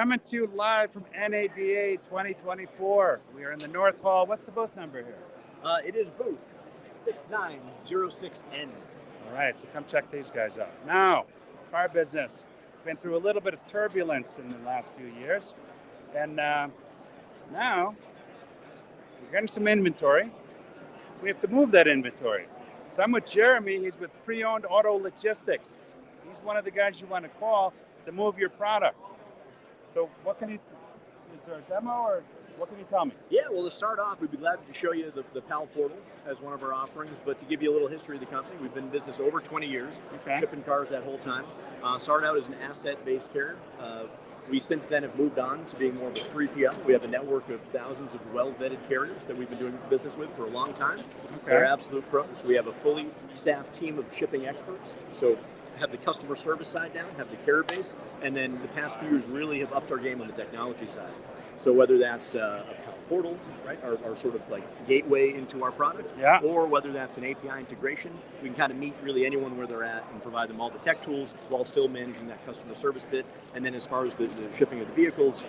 Coming to you live from NADA 2024. We are in the North Hall. What's the booth number here? It is booth 6906N. All right, so come check these guys out. Now, car business. Been through a little bit of turbulence in the last few years. And now, we're getting some inventory. We have to move that inventory. So I'm with Jeremy. He's with Pre-Owned Auto Logistics. He's one of the guys you want to call to move your product. So what can you, is there a demo or what can you tell me? Yeah, well, to start off, we'd be glad to show you the PAL portal as one of our offerings, but to give you a little history of the company, we've been in business over 20 years, shipping cars that whole time. Started out as an asset-based carrier. We since then have moved on to being more of a 3PL. We have a network of thousands of well-vetted carriers that we've been doing business with for a long time. They're absolute pros. We have a fully staffed team of shipping experts. So have the customer service side down, have the carrier base, and then the past few years really have upped our game on the technology side. So whether that's a portal, right, our sort of like gateway into our product, or whether that's an API integration, we can kind of meet really anyone where they're at and provide them all the tech tools while still managing that customer service bit. And then as far as the shipping of the vehicles,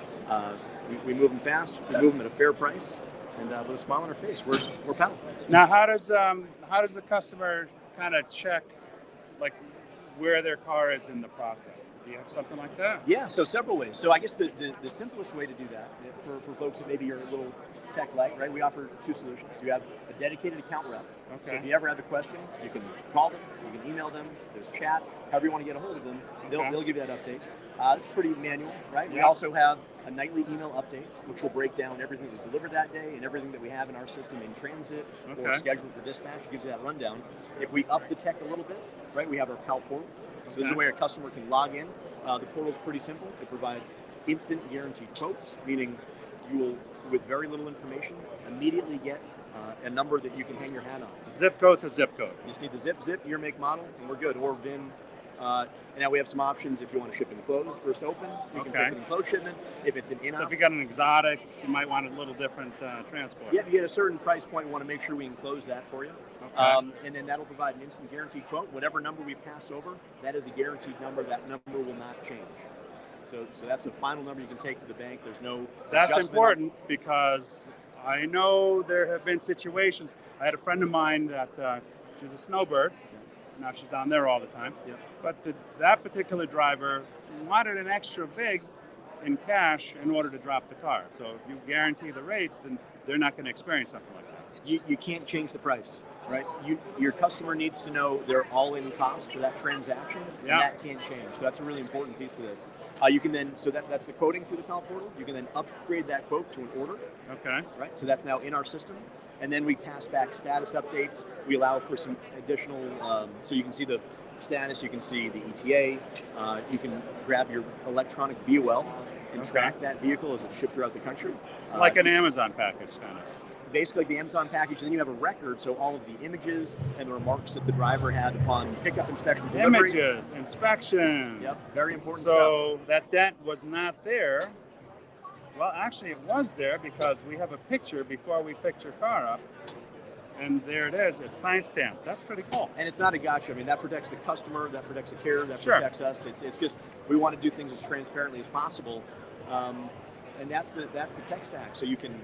we move them fast, we move them at a fair price, and with a smile on our face, we're PAL. Now, how does the customer kind of check, like, where their car is in the process? Do you have something like that? Yeah, so several ways. So I guess the simplest way to do that for folks that maybe you're a little tech light, right? We offer two solutions. You have a dedicated account rep. So if you ever have a question, you can call them, you can email them, there's chat, however you want to get a hold of them, they'll give you that update. It's pretty manual, right? We also have a nightly email update, which will break down everything that's delivered that day and everything that we have in our system in transit or scheduled for dispatch. It gives you that rundown. If we up the tech a little bit, right, we have our PAL portal. So this is where a customer can log in. The portal is pretty simple. It provides instant guaranteed quotes, meaning you will, with very little information, immediately get a number that you can hang your hat on. Zip code to zip code. You just need the zip, year, make, model, and we're good. Or VIN. And now we have some options if you want to ship enclosed, first open. You can pick an enclosed shipment. If it's an in-out. So if you got an exotic, you might want a little different transport. Yeah, if you get a certain price point, we want to make sure we enclose that for you. And then that'll provide an instant guaranteed quote. Whatever number we pass over, that is a guaranteed number. That number will not change. So that's the final number you can take to the bank. There's no That's important because I know there have been situations. I had a friend of mine that she was a snowbird. Now she's down there all the time. But that particular driver wanted an extra big in cash in order to drop the car. So if you guarantee the rate, then they're not going to experience something like that. You can't change the price, right? Your customer needs to know their all-in cost for that transaction, and that can't change. So that's a really important piece to this. You can then, so that's the quoting through the PAL portal. You can then upgrade that quote to an order. Right. So that's now in our system. And then we pass back status updates. We allow for some additional, so you can see the status, you can see the ETA, you can grab your electronic BOL and track that vehicle as it's shipped throughout the country. Like an Amazon package, kind of. Basically like the Amazon package, and then you have a record, so all of the images and the remarks that the driver had upon pickup, inspection, delivery. Images, inspection. Yep, very important stuff. So that dent was not there. Well, actually, it was there because we have a picture before we picked your car up, and there it is. It's timestamped. That's pretty cool. And it's not a gotcha. I mean, that protects the customer, that protects the carrier, that protects us. It's just we want to do things as transparently as possible, and that's the tech stack. So you can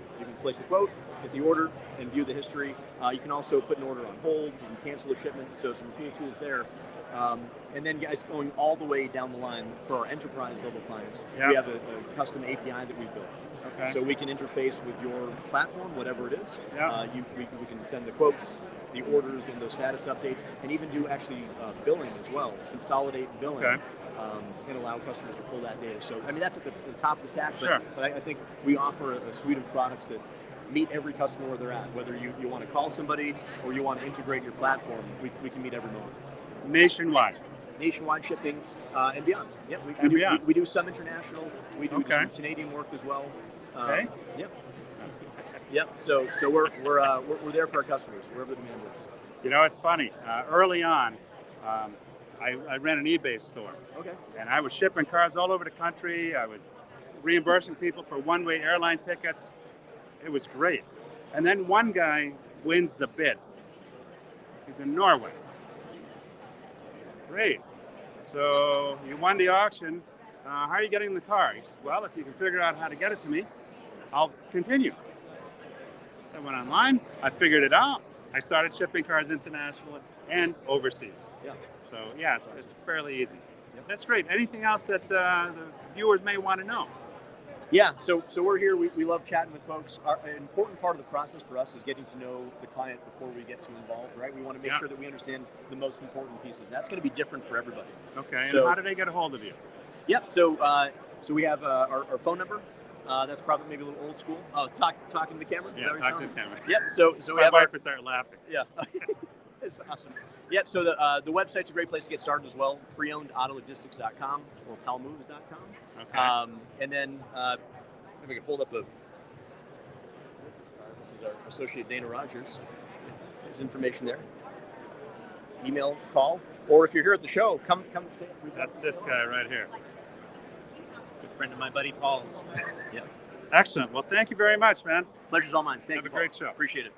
place a quote, get the order, and view the history. You can also put an order on hold. You can cancel a shipment. So some cool tools there. And then, guys, going all the way down the line for our enterprise level clients, we have a custom API that we built. So we can interface with your platform, whatever it is. We can send the quotes, the orders, and those status updates, and even do actually billing as well, consolidate billing, and allow customers to pull that data. So, I mean, that's at the top of the stack, but I think we offer a suite of products that meet every customer where they're at. Whether you want to call somebody or you want to integrate your platform, we can meet every moment. Nationwide shipping and beyond. We do some international. We do some Canadian work as well. So we're there for our customers wherever the demand is. You know, it's funny. Early on, I ran an eBay store. And I was shipping cars all over the country. I was reimbursing people for one-way airline tickets. It was great. And then one guy wins the bid. He's in Norway. Great. So he won the auction. how are you getting the car? He said, well, if you can figure out how to get it to me, I'll continue. So I went online. I figured it out. I started shipping cars internationally and overseas. Yeah. So yeah, it's fairly easy. Yep. That's great. Anything else that the viewers may want to know? Yeah, so we're here. We love chatting with folks. An important part of the process for us is getting to know the client before we get too involved, right? We want to make sure that we understand the most important pieces. That's going to be different for everybody. Okay, So, and how do they get a hold of you? Yep. So we have our phone number. That's probably maybe a little old school. Oh, talking to the camera. Yeah, talk to the camera. Yep. So we My have wife would start laughing. Yeah. It's awesome. Yep. So the website's a great place to get started as well. Preownedautologistics.com or palmoves.com. Okay. And then if we can hold up this is our associate Dana Rogers. His information there. Email, call, or if you're here at the show, come say it. That's this guy right here. Good friend of my buddy Paul's. Yep. Excellent. Well, thank you very much, man. Pleasure's all mine. Thank Have you. a great Paul. show. Appreciate it.